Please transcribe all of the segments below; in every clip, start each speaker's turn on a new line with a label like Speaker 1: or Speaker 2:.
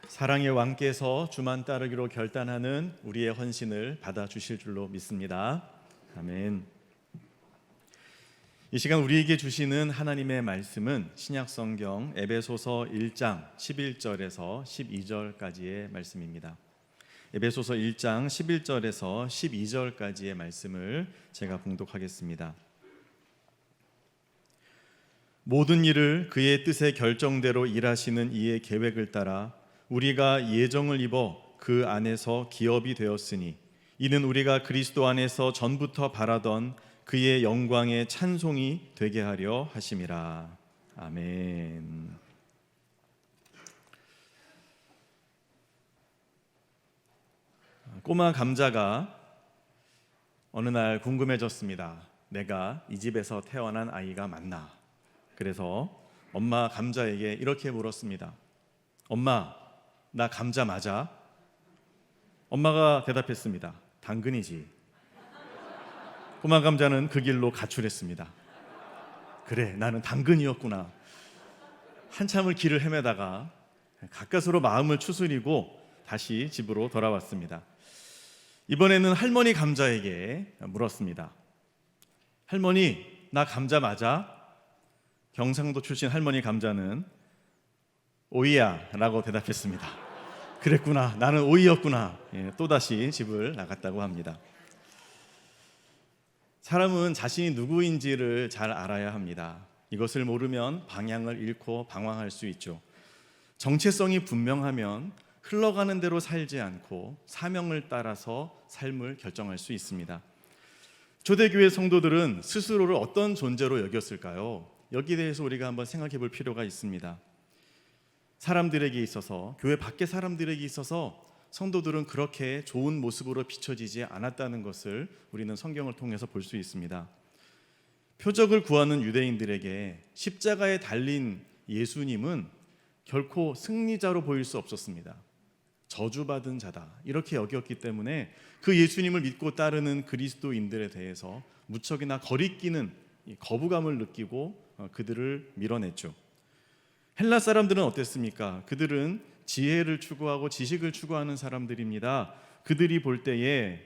Speaker 1: 사랑의 왕께서 주만 따르기로 결단하는 우리의 헌신을 받아주실 줄로 믿습니다. 아멘. 이 시간 우리에게 주시는 하나님의 말씀은 신약성경 에베소서 1장 11절에서 12절까지의 말씀입니다. 에베소서 1장 11절에서 12절까지의 말씀을 제가 봉독하겠습니다. 모든 일을 그의 뜻의 결정대로 일하시는 이의 계획을 따라 우리가 예정을 입어 그 안에서 기업이 되었으니 이는 우리가 그리스도 안에서 전부터 바라던 그의 영광의 찬송이 되게 하려 하심이라. 아멘. 꼬마 감자가 어느 날 궁금해졌습니다. 내가 이 집에서 태어난 아이가 맞나? 그래서 엄마 감자에게 이렇게 물었습니다. 엄마, 나 감자 맞아? 엄마가 대답했습니다. 당근이지. 꼬마 감자는 그 길로 가출했습니다. 그래, 나는 당근이었구나. 한참을 길을 헤매다가 가까스로 마음을 추스리고 다시 집으로 돌아왔습니다. 이번에는 할머니 감자에게 물었습니다. 할머니, 나 감자 맞아? 경상도 출신 할머니 감자는 오이야 라고 대답했습니다. 그랬구나, 나는 오이였구나. 또다시 집을 나갔다고 합니다. 사람은 자신이 누구인지를 잘 알아야 합니다. 이것을 모르면 방향을 잃고 방황할 수 있죠. 정체성이 분명하면 흘러가는 대로 살지 않고 사명을 따라서 삶을 결정할 수 있습니다. 초대교회 성도들은 스스로를 어떤 존재로 여겼을까요? 여기에 대해서 우리가 한번 생각해 볼 필요가 있습니다. 사람들에게 있어서, 교회 밖의 사람들에게 있어서 성도들은 그렇게 좋은 모습으로 비춰지지 않았다는 것을 우리는 성경을 통해서 볼 수 있습니다. 표적을 구하는 유대인들에게 십자가에 달린 예수님은 결코 승리자로 보일 수 없었습니다. 저주받은 자다 이렇게 여겼기 때문에 그 예수님을 믿고 따르는 그리스도인들에 대해서 무척이나 거리끼는 거부감을 느끼고 그들을 밀어냈죠. 헬라 사람들은 어땠습니까? 그들은 지혜를 추구하고 지식을 추구하는 사람들입니다. 그들이 볼 때에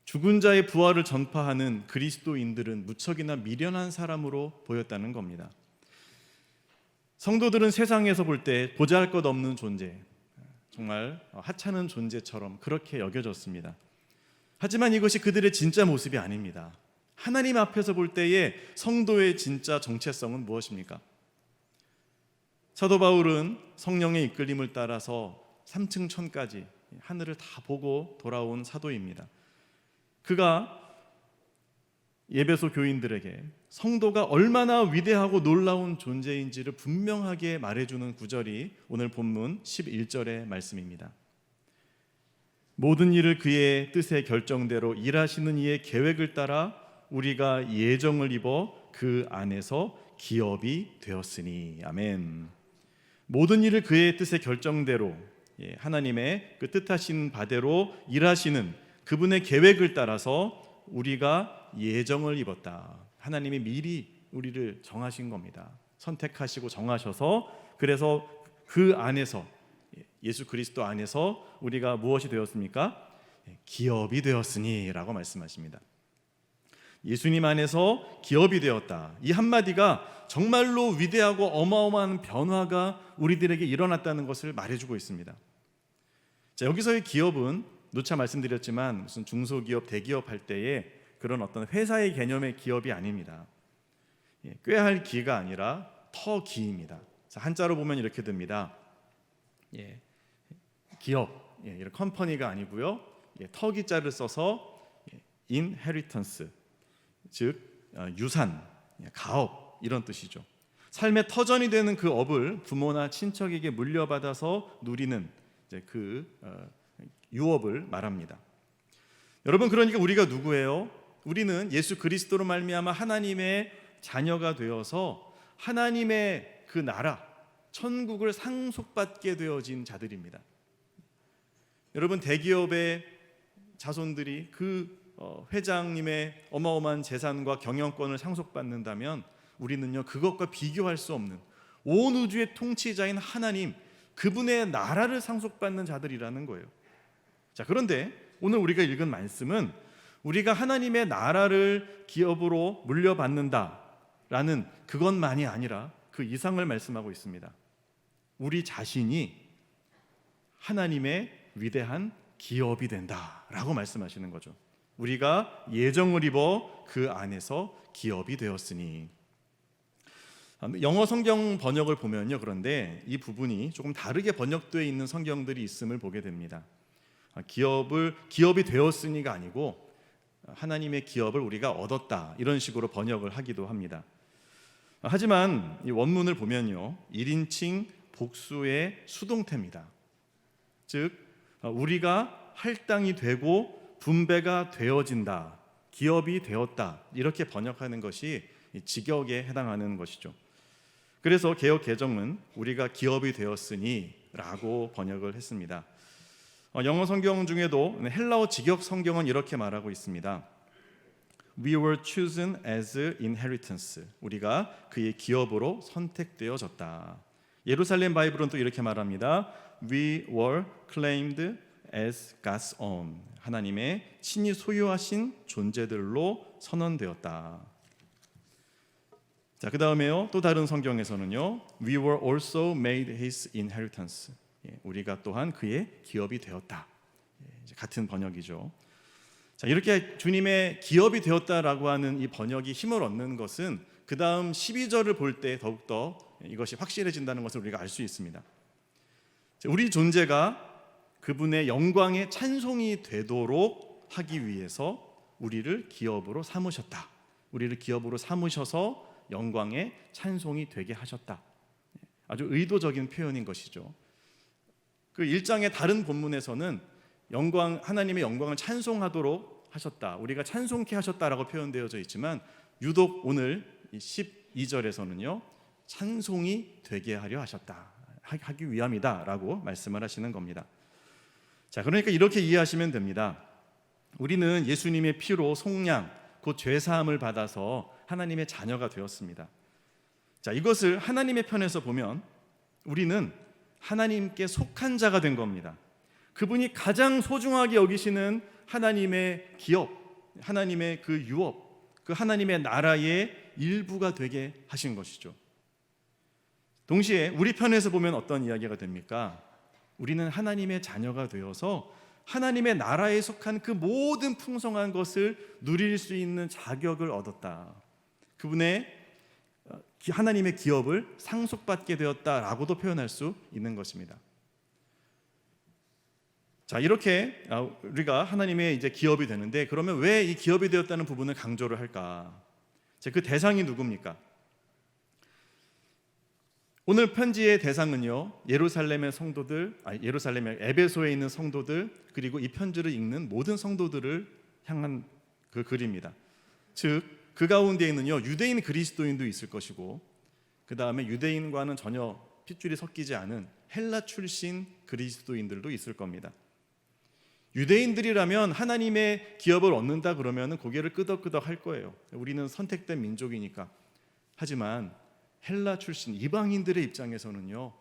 Speaker 1: 죽은 자의 부활을 전파하는 그리스도인들은 무척이나 미련한 사람으로 보였다는 겁니다. 성도들은 세상에서 볼 때 보잘것없는 존재, 정말 하찮은 존재처럼 그렇게 여겨졌습니다. 하지만 이것이 그들의 진짜 모습이 아닙니다. 하나님 앞에서 볼 때의 성도의 진짜 정체성은 무엇입니까? 사도 바울은 성령의 이끌림을 따라서 3층 천까지 하늘을 다 보고 돌아온 사도입니다. 그가 에베소 교인들에게 성도가 얼마나 위대하고 놀라운 존재인지를 분명하게 말해주는 구절이 오늘 본문 11절의 말씀입니다. 모든 일을 그의 뜻의 결정대로 일하시는 이의 계획을 따라 우리가 예정을 입어 그 안에서 기업이 되었으니. 아멘. 모든 일을 그의 뜻의 결정대로, 하나님의 그 뜻하신 바대로 일하시는 그분의 계획을 따라서 우리가 예정을 입었다. 하나님이 미리 우리를 정하신 겁니다. 선택하시고 정하셔서, 그래서 그 안에서, 예수 그리스도 안에서 우리가 무엇이 되었습니까? 기업이 되었으니 라고 말씀하십니다. 예수님 안에서 기업이 되었다. 이 한마디가 정말로 위대하고 어마어마한 변화가 우리들에게 일어났다는 것을 말해주고 있습니다. 자, 여기서의 기업은 누차 말씀드렸지만 무슨 중소기업, 대기업 할 때의 그런 어떤 회사의 개념의 기업이 아닙니다. 꾀할 기가 아니라 터기입니다. 한자로 보면 이렇게 됩니다. 기업, 이런 컴퍼니가 아니고요. 터기자를 써서 inheritance, 즉 유산, 가업 이런 뜻이죠. 삶의 터전이 되는 그 업을 부모나 친척에게 물려받아서 누리는 그 유업을 말합니다. 여러분, 그러니까 우리가 누구예요? 우리는 예수 그리스도로 말미암아 하나님의 자녀가 되어서 하나님의 그 나라, 천국을 상속받게 되어진 자들입니다. 여러분, 대기업의 자손들이 그 회장님의 어마어마한 재산과 경영권을 상속받는다면 우리는요, 그것과 비교할 수 없는 온 우주의 통치자인 하나님, 그분의 나라를 상속받는 자들이라는 거예요. 자, 그런데 오늘 우리가 읽은 말씀은 우리가 하나님의 나라를 기업으로 물려받는다라는 그것만이 아니라 그 이상을 말씀하고 있습니다. 우리 자신이 하나님의 위대한 기업이 된다라고 말씀하시는 거죠. 우리가 예정을 입어 그 안에서 기업이 되었으니. 영어 성경 번역을 보면요, 그런데 이 부분이 조금 다르게 번역되어 있는 성경들이 있음을 보게 됩니다. 기업이 되었으니가 아니고 하나님의 기업을 우리가 얻었다, 이런 식으로 번역을 하기도 합니다. 하지만 이 원문을 보면요, 1인칭 복수의 수동태입니다. 즉 우리가 할당이 되고 분배가 되어진다, 기업이 되었다, 이렇게 번역하는 것이 직역에 해당하는 것이죠. 그래서 개역 개정은 우리가 기업이 되었으니 라고 번역을 했습니다. 영어 성경 중에도 헬라어 직역 성경은 이렇게 말하고 있습니다. We were chosen as inheritance. 우리가 그의 기업으로 선택되어졌다. 예루살렘 바이블은 또 이렇게 말합니다. We were claimed as God's own. 하나님의 친히 소유하신 존재들로 선언되었다. 자, 그 다음에요, 또 다른 성경에서는요, We were also made His inheritance. 우리가 또한 그의 기업이 되었다. 같은 번역이죠. 자, 이렇게 주님의 기업이 되었다라고 하는 이 번역이 힘을 얻는 것은 그 다음 12절을 볼 때 더욱더 이것이 확실해진다는 것을 우리가 알 수 있습니다. 우리 존재가 그분의 영광의 찬송이 되도록 하기 위해서 우리를 기업으로 삼으셨다. 우리를 기업으로 삼으셔서 영광의 찬송이 되게 하셨다. 아주 의도적인 표현인 것이죠. 그 1장의 다른 본문에서는 하나님의 영광을 찬송하도록 하셨다, 우리가 찬송케 하셨다라고 표현되어져 있지만 유독 오늘 12절에서는요, 찬송이 되게 하려 하셨다, 하기 위함이다라고 말씀을 하시는 겁니다. 자, 그러니까 이렇게 이해하시면 됩니다. 우리는 예수님의 피로 속량, 곧 죄사함을 받아서 하나님의 자녀가 되었습니다. 자, 이것을 하나님의 편에서 보면 우리는 하나님께 속한 자가 된 겁니다. 그분이 가장 소중하게 여기시는 하나님의 기업, 하나님의 그 유업, 그 하나님의 나라의 일부가 되게 하신 것이죠. 동시에 우리 편에서 보면 어떤 이야기가 됩니까? 우리는 하나님의 자녀가 되어서 하나님의 나라에 속한 그 모든 풍성한 것을 누릴 수 있는 자격을 얻었다. 그분의 하나님의 기업을 상속받게 되었다라고도 표현할 수 있는 것입니다. 자, 이렇게 우리가 하나님의 이제 기업이 되는데, 그러면 왜 이 기업이 되었다는 부분을 강조를 할까? 그 대상이 누굽니까? 오늘 편지의 대상은요, 예루살렘의 성도들, 예루살렘의 에베소에 있는 성도들, 그리고 이 편지를 읽는 모든 성도들을 향한 그 글입니다. 즉 그 가운데에는요, 유대인 그리스도인도 있을 것이고, 그 다음에 유대인과는 전혀 핏줄이 섞이지 않은 헬라 출신 그리스도인들도 있을 겁니다. 유대인들이라면 하나님의 기업을 얻는다 그러면 고개를 끄덕끄덕 할 거예요. 우리는 선택된 민족이니까. 하지만 헬라 출신 이방인들의 입장에서는요,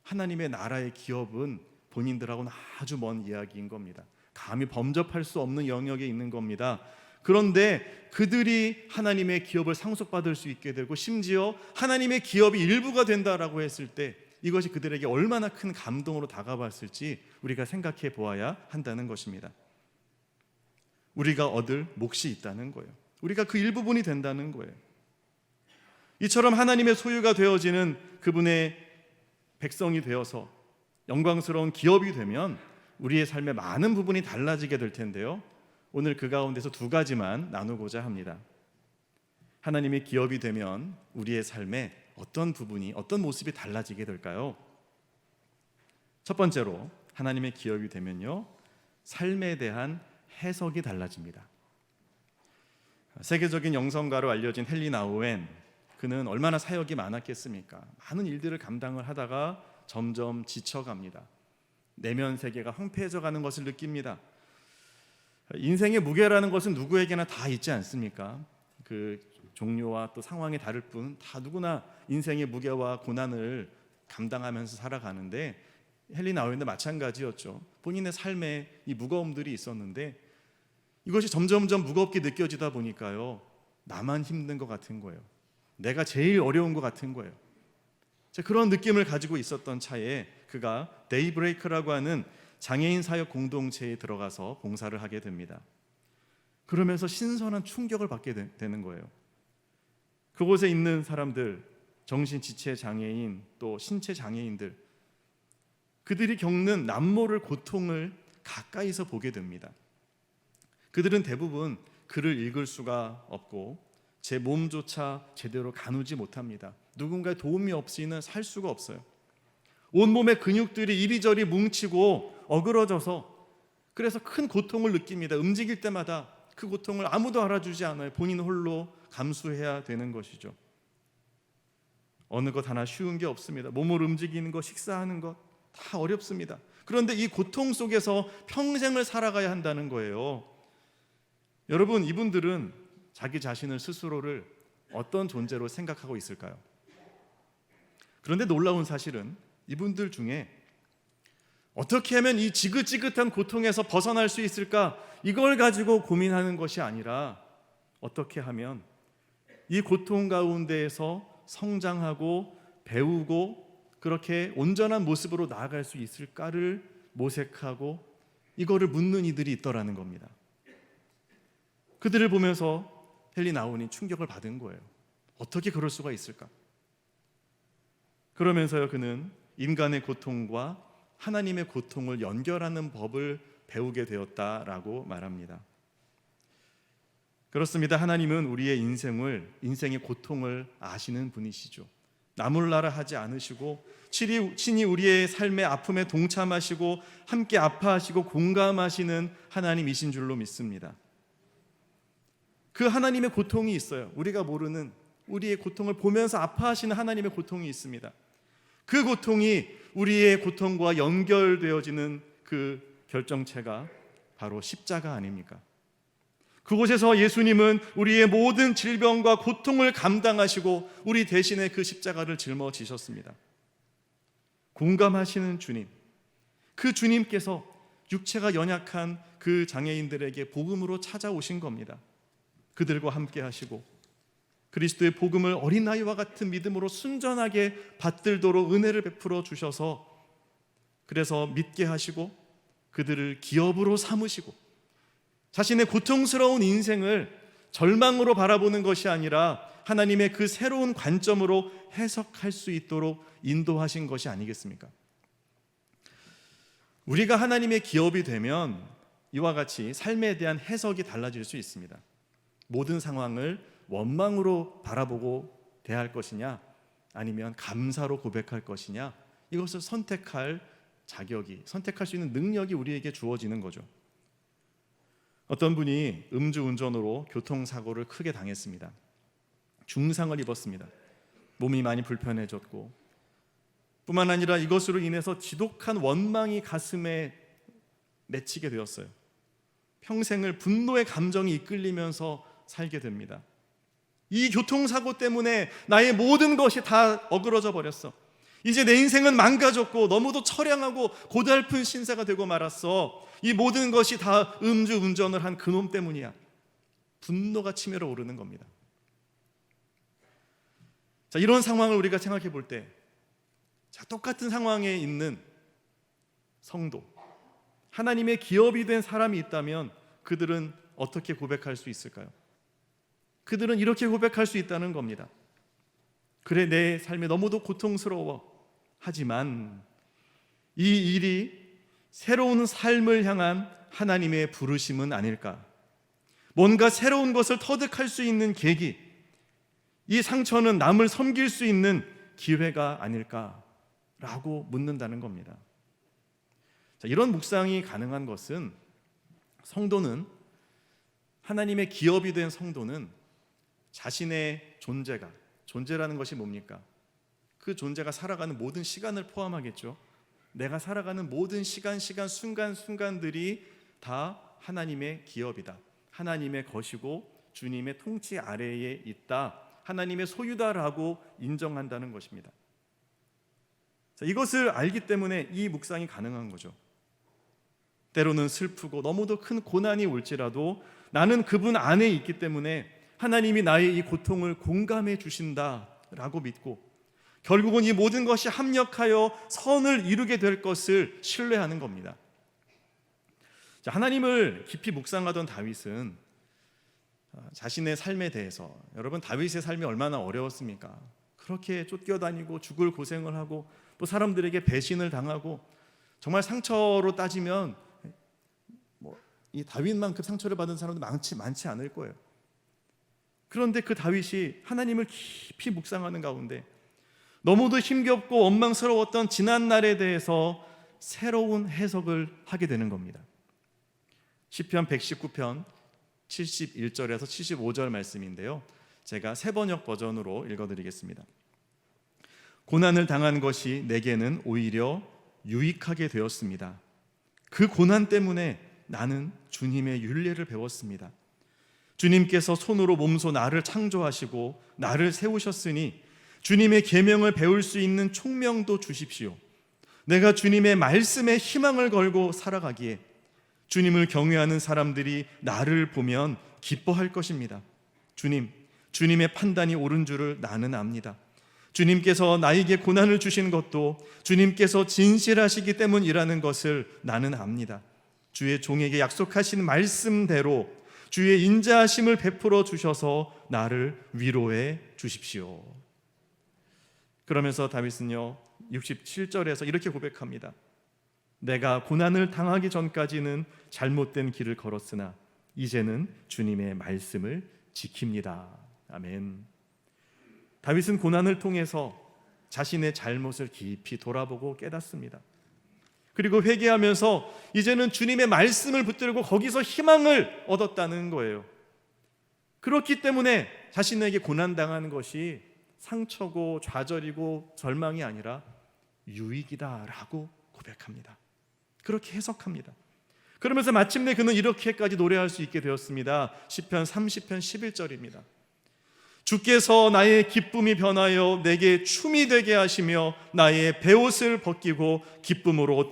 Speaker 1: 하나님의 나라의 기업은 본인들하고는 아주 먼 이야기인 겁니다. 감히 범접할 수 없는 영역에 있는 겁니다. 그런데 그들이 하나님의 기업을 상속받을 수 있게 되고, 심지어 하나님의 기업이 일부가 된다라고 했을 때 이것이 그들에게 얼마나 큰 감동으로 다가왔을지 우리가 생각해 보아야 한다는 것입니다. 우리가 얻을 몫이 있다는 거예요. 우리가 그 일부분이 된다는 거예요. 이처럼 하나님의 소유가 되어지는 그분의 백성이 되어서 영광스러운 기업이 되면 우리의 삶의 많은 부분이 달라지게 될 텐데요, 오늘 그 가운데서 두 가지만 나누고자 합니다. 하나님의 기업이 되면 우리의 삶에 어떤 부분이, 어떤 모습이 달라지게 될까요? 첫 번째로, 하나님의 기업이 되면요, 삶에 대한 해석이 달라집니다. 세계적인 영성가로 알려진 헨리 나우엔, 그는 얼마나 사역이 많았겠습니까? 많은 일들을 감당을 하다가 점점 지쳐갑니다. 내면 세계가 황폐해져 가는 것을 느낍니다. 인생의 무게라는 것은 누구에게나 다 있지 않습니까? 그 종류와 또 상황이 다를 뿐 다 누구나 인생의 무게와 고난을 감당하면서 살아가는데, 헨리 나우엔도 마찬가지였죠. 본인의 삶에 이 무거움들이 있었는데 이것이 점점점 무겁게 느껴지다 보니까요, 나만 힘든 것 같은 거예요. 내가 제일 어려운 것 같은 거예요. 그런 느낌을 가지고 있었던 차에 그가 데이브레이크라고 하는 장애인 사역 공동체에 들어가서 봉사를 하게 됩니다. 그러면서 신선한 충격을 받게 되는 거예요. 그곳에 있는 사람들, 정신지체 장애인, 또 신체 장애인들, 그들이 겪는 남모를 고통을 가까이서 보게 됩니다. 그들은 대부분 글을 읽을 수가 없고 제 몸조차 제대로 가누지 못합니다. 누군가의 도움이 없이는 살 수가 없어요. 온몸의 근육들이 이리저리 뭉치고 어그러져서 그래서 큰 고통을 느낍니다. 움직일 때마다 그 고통을 아무도 알아주지 않아요. 본인 홀로 감수해야 되는 것이죠. 어느 것 하나 쉬운 게 없습니다. 몸을 움직이는 것, 식사하는 것 다 어렵습니다. 그런데 이 고통 속에서 평생을 살아가야 한다는 거예요. 여러분, 이분들은 자기 자신을 스스로를 어떤 존재로 생각하고 있을까요? 그런데 놀라운 사실은 이분들 중에 어떻게 하면 이 지긋지긋한 고통에서 벗어날 수 있을까, 이걸 가지고 고민하는 것이 아니라 어떻게 하면 이 고통 가운데에서 성장하고 배우고 그렇게 온전한 모습으로 나아갈 수 있을까를 모색하고 이거를 묻는 이들이 있더라는 겁니다. 그들을 보면서 헨리 나우엔이 충격을 받은 거예요. 어떻게 그럴 수가 있을까? 그러면서요, 그는 인간의 고통과 하나님의 고통을 연결하는 법을 배우게 되었다라고 말합니다. 그렇습니다. 하나님은 우리의 인생의 고통을 아시는 분이시죠. 나몰라라 하지 않으시고 친히 우리의 삶의 아픔에 동참하시고 함께 아파하시고 공감하시는 하나님이신 줄로 믿습니다. 그 하나님의 고통이 있어요. 우리가 모르는 우리의 고통을 보면서 아파하시는 하나님의 고통이 있습니다. 그 고통이 우리의 고통과 연결되어지는 그 결정체가 바로 십자가 아닙니까? 그곳에서 예수님은 우리의 모든 질병과 고통을 감당하시고 우리 대신에 그 십자가를 짊어지셨습니다. 공감하시는 주님, 그 주님께서 육체가 연약한 그 장애인들에게 복음으로 찾아오신 겁니다. 그들과 함께 하시고 그리스도의 복음을 어린아이와 같은 믿음으로 순전하게 받들도록 은혜를 베풀어 주셔서 그래서 믿게 하시고 그들을 기업으로 삼으시고 자신의 고통스러운 인생을 절망으로 바라보는 것이 아니라 하나님의 그 새로운 관점으로 해석할 수 있도록 인도하신 것이 아니겠습니까? 우리가 하나님의 기업이 되면 이와 같이 삶에 대한 해석이 달라질 수 있습니다. 모든 상황을 원망으로 바라보고 대할 것이냐 아니면 감사로 고백할 것이냐, 이것을 선택할 선택할 수 있는 능력이 우리에게 주어지는 거죠. 어떤 분이 음주운전으로 교통사고를 크게 당했습니다. 중상을 입었습니다. 몸이 많이 불편해졌고 뿐만 아니라 이것으로 인해서 지독한 원망이 가슴에 맺히게 되었어요. 평생을 분노의 감정이 이끌리면서 살게 됩니다. 이 교통사고 때문에 나의 모든 것이 다 어그러져 버렸어. 이제 내 인생은 망가졌고 너무도 처량하고 고달픈 신세가 되고 말았어. 이 모든 것이 다 음주운전을 한 그놈 때문이야. 분노가 치밀어 오르는 겁니다. 자, 이런 상황을 우리가 생각해 볼 때, 똑같은 상황에 있는 성도, 하나님의 기업이 된 사람이 있다면 그들은 어떻게 고백할 수 있을까요? 그들은 이렇게 고백할 수 있다는 겁니다. 그래, 내 삶이 너무도 고통스러워. 하지만 이 일이 새로운 삶을 향한 하나님의 부르심은 아닐까? 뭔가 새로운 것을 터득할 수 있는 계기, 이 상처는 남을 섬길 수 있는 기회가 아닐까라고 묻는다는 겁니다. 자, 이런 묵상이 가능한 것은 하나님의 기업이 된 성도는 자신의 존재라는 것이 뭡니까? 그 존재가 살아가는 모든 시간을 포함하겠죠. 내가 살아가는 모든 순간들이 다 하나님의 기업이다. 하나님의 것이고 주님의 통치 아래에 있다. 하나님의 소유다라고 인정한다는 것입니다. 이것을 알기 때문에 이 묵상이 가능한 거죠. 때로는 슬프고 너무도 큰 고난이 올지라도 나는 그분 안에 있기 때문에 하나님이 나의 이 고통을 공감해 주신다라고 믿고 결국은 이 모든 것이 합력하여 선을 이루게 될 것을 신뢰하는 겁니다. 하나님을 깊이 묵상하던 다윗은 자신의 삶에 대해서, 여러분 다윗의 삶이 얼마나 어려웠습니까? 그렇게 쫓겨다니고 죽을 고생을 하고 또 사람들에게 배신을 당하고 정말 상처로 따지면 이 다윗만큼 상처를 받은 사람도 많지 않을 거예요. 그런데 그 다윗이 하나님을 깊이 묵상하는 가운데 너무도 힘겹고 원망스러웠던 지난 날에 대해서 새로운 해석을 하게 되는 겁니다. 시편 119편 71절에서 75절 말씀인데요, 제가 새번역 버전으로 읽어드리겠습니다. 고난을 당한 것이 내게는 오히려 유익하게 되었습니다. 그 고난 때문에 나는 주님의 율례를 배웠습니다. 주님께서 손으로 몸소 나를 창조하시고 나를 세우셨으니 주님의 계명을 배울 수 있는 총명도 주십시오. 내가 주님의 말씀에 희망을 걸고 살아가기에 주님을 경외하는 사람들이 나를 보면 기뻐할 것입니다. 주님의 판단이 옳은 줄을 나는 압니다. 주님께서 나에게 고난을 주신 것도 주님께서 진실하시기 때문이라는 것을 나는 압니다. 주의 종에게 약속하신 말씀대로 주의 인자하심을 베풀어 주셔서 나를 위로해 주십시오. 그러면서 다윗은요 67절에서 이렇게 고백합니다. 내가 고난을 당하기 전까지는 잘못된 길을 걸었으나 이제는 주님의 말씀을 지킵니다. 아멘. 다윗은 고난을 통해서 자신의 잘못을 깊이 돌아보고 깨닫습니다. 그리고 회개하면서 이제는 주님의 말씀을 붙들고 거기서 희망을 얻었다는 거예요. 그렇기 때문에 자신에게 고난당하는 것이 상처고 좌절이고 절망이 아니라 유익이다라고 고백합니다. 그렇게 해석합니다. 그러면서 마침내 그는 이렇게까지 노래할 수 있게 되었습니다. 시편 30편 11절입니다. 주께서 나의 기쁨이 변하여 내게 춤이 되게 하시며 나의 베옷을 벗기고 기쁨으로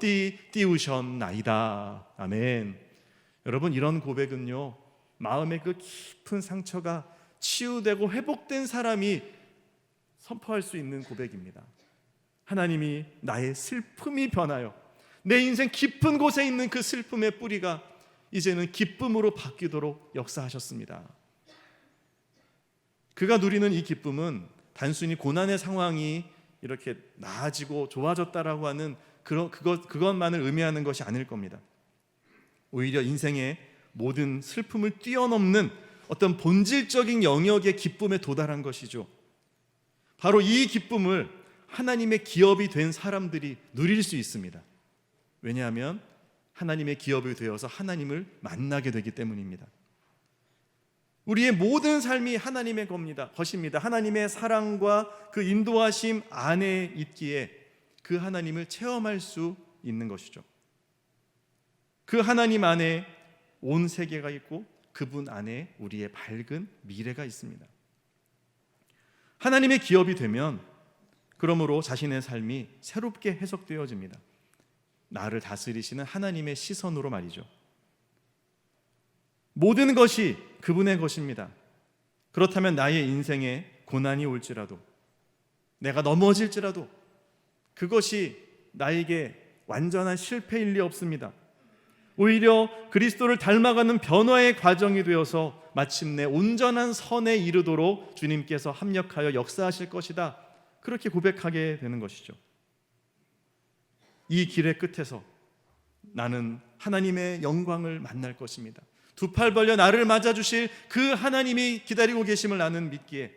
Speaker 1: 띄우셨나이다. 아멘. 여러분, 이런 고백은요 마음의 그 깊은 상처가 치유되고 회복된 사람이 선포할 수 있는 고백입니다. 하나님이 나의 슬픔이 변하여 내 인생 깊은 곳에 있는 그 슬픔의 뿌리가 이제는 기쁨으로 바뀌도록 역사하셨습니다. 그가 누리는 이 기쁨은 단순히 고난의 상황이 이렇게 나아지고 좋아졌다라고 하는 그것만을 의미하는 것이 아닐 겁니다. 오히려 인생의 모든 슬픔을 뛰어넘는 어떤 본질적인 영역의 기쁨에 도달한 것이죠. 바로 이 기쁨을 하나님의 기업이 된 사람들이 누릴 수 있습니다. 왜냐하면 하나님의 기업이 되어서 하나님을 만나게 되기 때문입니다. 우리의 모든 삶이 하나님의 것입니다. 하나님의 사랑과 그 인도하심 안에 있기에 그 하나님을 체험할 수 있는 것이죠. 그 하나님 안에 온 세계가 있고 그분 안에 우리의 밝은 미래가 있습니다. 하나님의 기업이 되면 그러므로 자신의 삶이 새롭게 해석되어집니다. 나를 다스리시는 하나님의 시선으로 말이죠. 모든 것이 그분의 것입니다. 그렇다면 나의 인생에 고난이 올지라도, 내가 넘어질지라도 그것이 나에게 완전한 실패일 리 없습니다. 오히려 그리스도를 닮아가는 변화의 과정이 되어서 마침내 온전한 선에 이르도록 주님께서 합력하여 역사하실 것이다. 그렇게 고백하게 되는 것이죠. 이 길의 끝에서 나는 하나님의 영광을 만날 것입니다. 두 팔 벌려 나를 맞아주실 그 하나님이 기다리고 계심을 나는 믿기에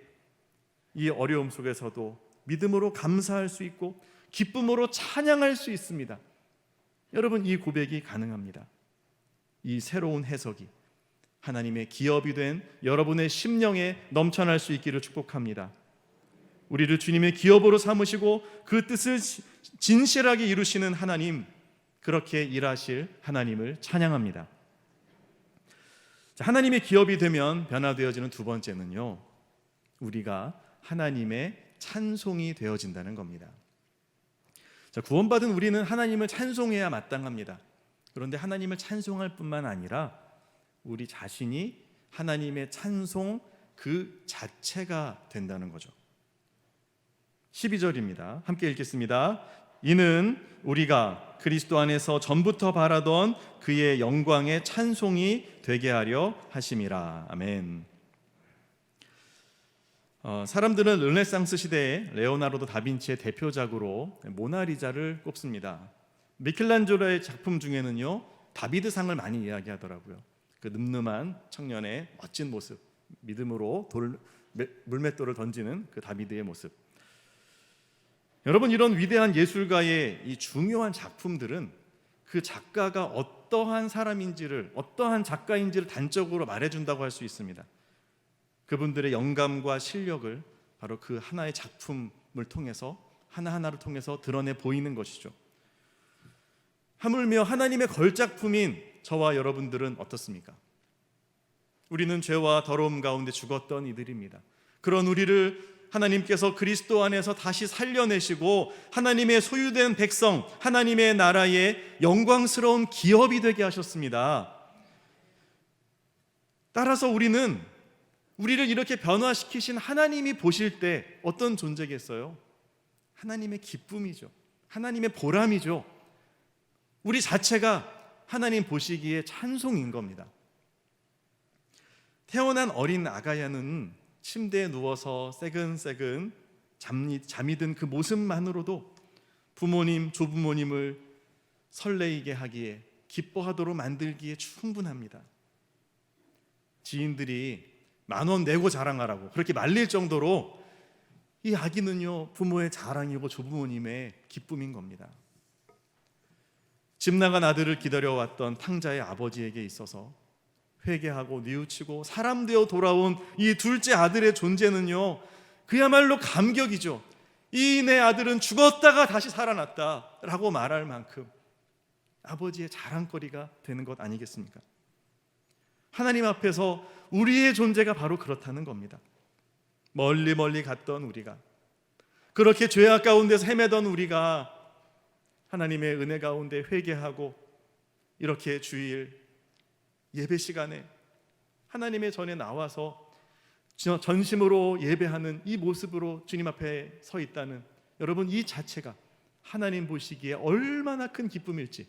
Speaker 1: 이 어려움 속에서도 믿음으로 감사할 수 있고 기쁨으로 찬양할 수 있습니다. 여러분, 이 고백이 가능합니다. 이 새로운 해석이 하나님의 기업이 된 여러분의 심령에 넘쳐날 수 있기를 축복합니다. 우리를 주님의 기업으로 삼으시고 그 뜻을 진실하게 이루시는 하나님, 그렇게 일하실 하나님을 찬양합니다. 하나님의 기업이 되면 변화되어지는 두 번째는요, 우리가 하나님의 찬송이 되어진다는 겁니다. 자, 구원받은 우리는 하나님을 찬송해야 마땅합니다. 그런데 하나님을 찬송할 뿐만 아니라 우리 자신이 하나님의 찬송 그 자체가 된다는 거죠. 12절입니다. 함께 읽겠습니다. 이는 우리가 그리스도 안에서 전부터 바라던 그의 영광의 찬송이 되게 하려 하심이라. 아멘. 사람들은 르네상스 시대에 레오나르도 다빈치의 대표작으로 모나리자를 꼽습니다. 미켈란젤로의 작품 중에는요, 다비드상을 많이 이야기하더라고요. 그 늠름한 청년의 멋진 모습, 믿음으로 물맷돌을 던지는 그 다비드의 모습. 여러분, 이런 위대한 예술가의 이 중요한 작품들은 그 작가가 어떠한 사람인지를, 어떠한 작가인지를 단적으로 말해준다고 할 수 있습니다. 그분들의 영감과 실력을 바로 그 하나의 작품을 통해서, 하나하나를 통해서 드러내 보이는 것이죠. 하물며 하나님의 걸작품인 저와 여러분들은 어떻습니까? 우리는 죄와 더러움 가운데 죽었던 이들입니다. 그런 우리를 하나님께서 그리스도 안에서 다시 살려내시고 하나님의 소유된 백성, 하나님의 나라의 영광스러운 기업이 되게 하셨습니다. 따라서 우리는 우리를 이렇게 변화시키신 하나님이 보실 때 어떤 존재겠어요? 하나님의 기쁨이죠. 하나님의 보람이죠. 우리 자체가 하나님 보시기에 찬송인 겁니다. 태어난 어린 아가야는 침대에 누워서 새근새근 잠이 든 그 모습만으로도 부모님, 조부모님을 설레이게 하기에, 기뻐하도록 만들기에 충분합니다. 지인들이 10,000원 내고 자랑하라고 그렇게 말릴 정도로 이 아기는요, 부모의 자랑이고 조부모님의 기쁨인 겁니다. 집 나간 아들을 기다려왔던 탕자의 아버지에게 있어서 회개하고 뉘우치고 사람 되어 돌아온 이 둘째 아들의 존재는요, 그야말로 감격이죠. 이 내 아들은 죽었다가 다시 살아났다 라고 말할 만큼 아버지의 자랑거리가 되는 것 아니겠습니까? 하나님 앞에서 우리의 존재가 바로 그렇다는 겁니다. 멀리 멀리 갔던 우리가, 그렇게 죄악 가운데서 헤매던 우리가 하나님의 은혜 가운데 회개하고 이렇게 주일 예배 시간에 하나님의 전에 나와서 전심으로 예배하는 이 모습으로 주님 앞에 서 있다는, 여러분, 이 자체가 하나님 보시기에 얼마나 큰 기쁨일지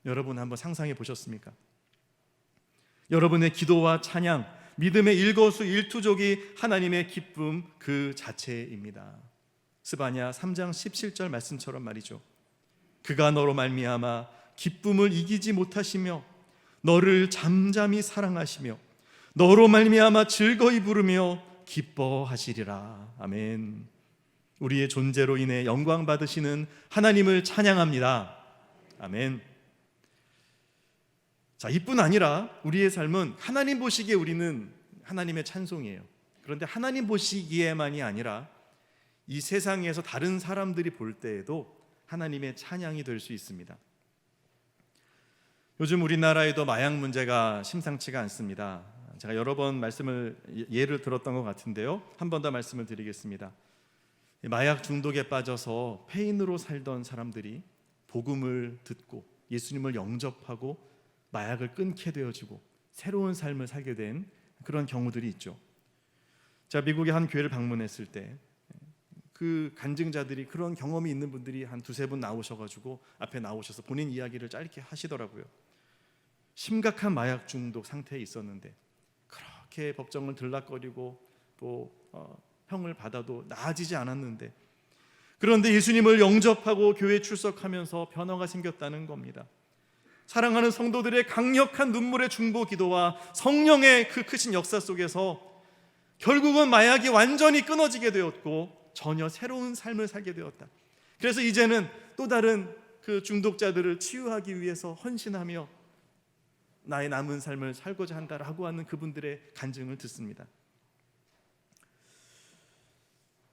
Speaker 1: 여러분 한번 상상해 보셨습니까? 여러분의 기도와 찬양, 믿음의 일거수일투족이 하나님의 기쁨 그 자체입니다. 스바냐 3장 17절 말씀처럼 말이죠. 그가 너로 말미암아 기쁨을 이기지 못하시며 너를 잠잠히 사랑하시며 너로 말미암아 즐거이 부르며 기뻐하시리라. 아멘. 우리의 존재로 인해 영광 받으시는 하나님을 찬양합니다. 아멘. 자, 이뿐 아니라 우리의 삶은 하나님 보시기에 우리는 하나님의 찬송이에요. 그런데 하나님 보시기에만이 아니라 이 세상에서 다른 사람들이 볼 때에도 하나님의 찬양이 될 수 있습니다. 요즘 우리나라에도 마약 문제가 심상치가 않습니다. 제가 여러 번 예를 들었던 것 같은데요, 한 번 더 말씀을 드리겠습니다. 마약 중독에 빠져서 폐인으로 살던 사람들이 복음을 듣고 예수님을 영접하고 마약을 끊게 되어지고 새로운 삶을 살게 된 그런 경우들이 있죠. 제가 미국의 한 교회를 방문했을 때 그 간증자들이, 그런 경험이 있는 분들이 한 2-3분 나오셔가지고 앞에 나오셔서 본인 이야기를 짧게 하시더라고요. 심각한 마약 중독 상태에 있었는데 그렇게 법정을 들락거리고 또 형을 받아도 나아지지 않았는데, 그런데 예수님을 영접하고 교회에 출석하면서 변화가 생겼다는 겁니다. 사랑하는 성도들의 강력한 눈물의 중보 기도와 성령의 그 크신 역사 속에서 결국은 마약이 완전히 끊어지게 되었고 전혀 새로운 삶을 살게 되었다. 그래서 이제는 또 다른 그 중독자들을 치유하기 위해서 헌신하며 나의 남은 삶을 살고자 한다라고 하는 그분들의 간증을 듣습니다.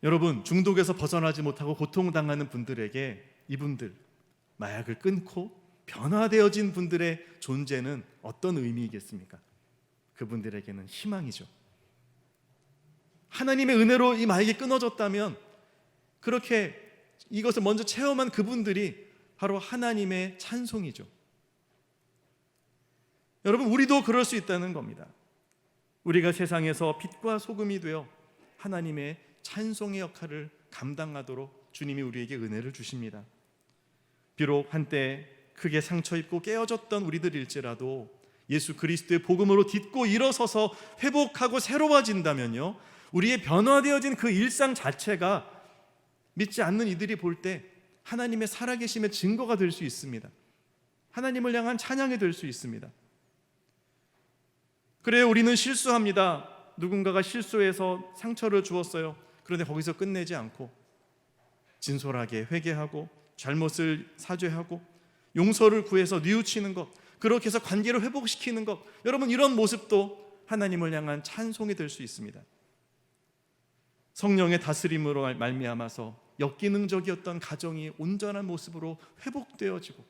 Speaker 1: 여러분, 중독에서 벗어나지 못하고 고통당하는 분들에게 이분들, 마약을 끊고 변화되어진 분들의 존재는 어떤 의미이겠습니까? 그분들에게는 희망이죠. 하나님의 은혜로 이 마약이 끊어졌다면 그렇게 이것을 먼저 체험한 그분들이 바로 하나님의 찬송이죠. 여러분, 우리도 그럴 수 있다는 겁니다. 우리가 세상에서 빛과 소금이 되어 하나님의 찬송의 역할을 감당하도록 주님이 우리에게 은혜를 주십니다. 비록 한때 크게 상처 입고 깨어졌던 우리들일지라도 예수 그리스도의 복음으로 딛고 일어서서 회복하고 새로워진다면요, 우리의 변화되어진 그 일상 자체가 믿지 않는 이들이 볼 때 하나님의 살아계심의 증거가 될 수 있습니다. 하나님을 향한 찬양이 될 수 있습니다. 그래요, 우리는 실수합니다. 누군가가 실수해서 상처를 주었어요. 그런데 거기서 끝내지 않고 진솔하게 회개하고 잘못을 사죄하고 용서를 구해서 뉘우치는 것, 그렇게 해서 관계를 회복시키는 것, 여러분, 이런 모습도 하나님을 향한 찬송이 될 수 있습니다. 성령의 다스림으로 말미암아서 역기능적이었던 가정이 온전한 모습으로 회복되어지고,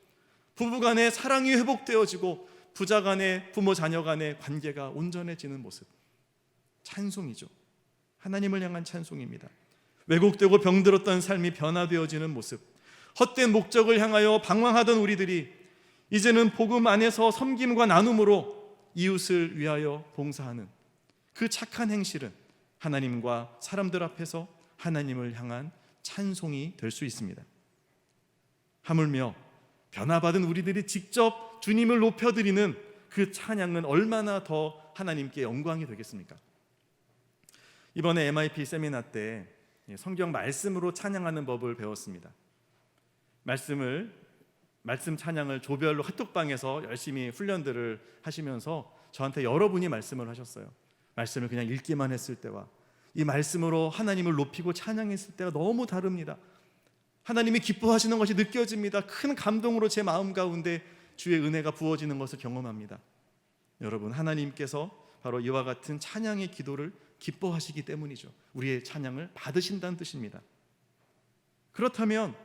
Speaker 1: 부부간의 사랑이 회복되어지고, 부자간의, 부모 자녀간의 관계가 온전해지는 모습, 찬송이죠. 하나님을 향한 찬송입니다. 왜곡되고 병들었던 삶이 변화되어지는 모습, 헛된 목적을 향하여 방황하던 우리들이 이제는 복음 안에서 섬김과 나눔으로 이웃을 위하여 봉사하는 그 착한 행실은 하나님과 사람들 앞에서 하나님을 향한 찬송이 될 수 있습니다. 하물며 변화받은 우리들이 직접 주님을 높여드리는 그 찬양은 얼마나 더 하나님께 영광이 되겠습니까? 이번에 MIP 세미나 때 성경 말씀으로 찬양하는 법을 배웠습니다. 말씀 찬양을 조별로 카톡방에서 열심히 훈련들을 하시면서 저한테 여러분이 말씀을 하셨어요. 말씀을 그냥 읽기만 했을 때와 이 말씀으로 하나님을 높이고 찬양했을 때가 너무 다릅니다. 하나님이 기뻐하시는 것이 느껴집니다. 큰 감동으로 제 마음 가운데 주의 은혜가 부어지는 것을 경험합니다. 여러분, 하나님께서 바로 이와 같은 찬양의 기도를 기뻐하시기 때문이죠. 우리의 찬양을 받으신다는 뜻입니다. 그렇다면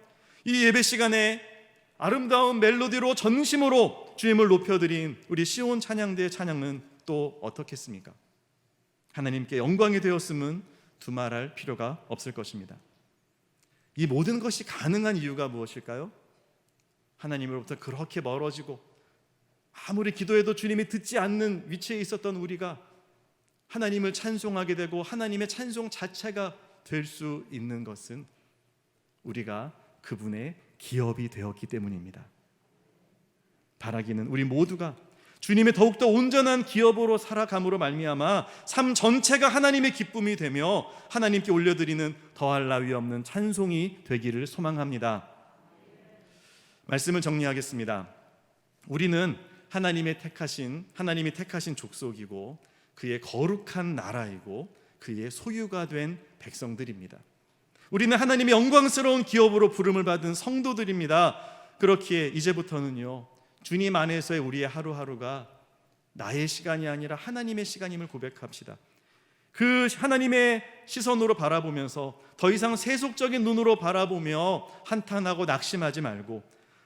Speaker 1: 이 예배 시간에 아름다운 멜로디로 전심으로 주님을 높여드린 우리 시온 찬양대의 찬양은 또 어떻겠습니까? 하나님께 영광이 되었음은 두말할 필요가 없을 것입니다. 이 모든 것이 가능한 이유가 무엇일까요? 하나님으로부터 그렇게 멀어지고 아무리 기도해도 주님이 듣지 않는 위치에 있었던 우리가 하나님을 찬송하게 되고 하나님의 찬송 자체가 될 수 있는 것은 우리가 그분의 기업이 되었기 때문입니다. 바라기는 우리 모두가 주님의 더욱더 온전한 기업으로 살아감으로 말미암아 삶 전체가 하나님의 기쁨이 되며 하나님께 올려드리는 더할 나위 없는 찬송이 되기를 소망합니다. 말씀을 정리하겠습니다. 우리는 하나님이 택하신 족속이고 그의 거룩한 나라이고 그의 소유가 된 백성들입니다. 우리는 하나님의 영광스러운 기업으로 부름을 받은 성도들입니다. 그렇기에 이제부터는요, 주님 안에서의 우리의 하루하루가 나의 시간이 아니라 하나님의 시간임을 고백합시다. 그 하나님의 시선으로 바라보면서 더 이상 세속적인 눈으로 바라보며 한탄하고 낙심하지 말고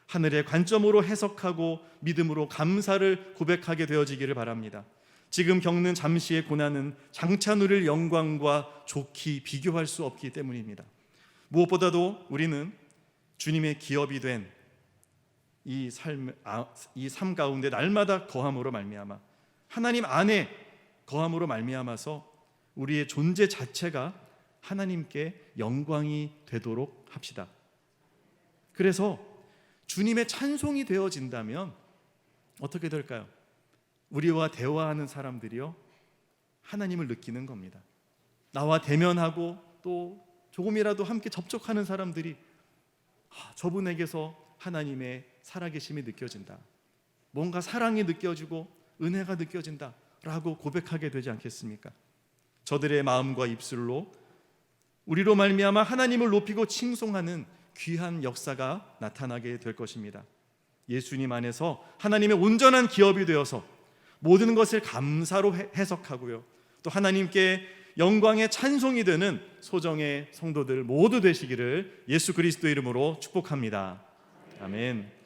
Speaker 1: 하늘의 관점으로 해석하고 믿음으로 감사를 고백하게 되어지기를 바랍니다. 지금 겪는 잠시의 고난은 장차 누릴 영광과 좋게 비교할 수 없기 때문입니다. 무엇보다도 우리는 주님의 기업이 된 이 삶 가운데 날마다 거함으로 말미암아 하나님 안에 거함으로 말미암아서 우리의 존재 자체가 하나님께 영광이 되도록 합시다. 그래서 주님의 찬송이 되어진다면 어떻게 될까요? 우리와 대화하는 사람들이요, 하나님을 느끼는 겁니다. 나와 대면하고 또 조금이라도 함께 접촉하는 사람들이 저분에게서 하나님의 살아계심이 느껴진다, 뭔가 사랑이 느껴지고 은혜가 느껴진다 라고 고백하게 되지 않겠습니까? 저들의 마음과 입술로 우리로 말미암아 하나님을 높이고 칭송하는 귀한 역사가 나타나게 될 것입니다. 예수님 안에서 하나님의 온전한 기업이 되어서 모든 것을 감사로 해석하고요, 또 하나님께 영광의 찬송이 되는 소정의 성도들 모두 되시기를 예수 그리스도의 이름으로 축복합니다. 아멘.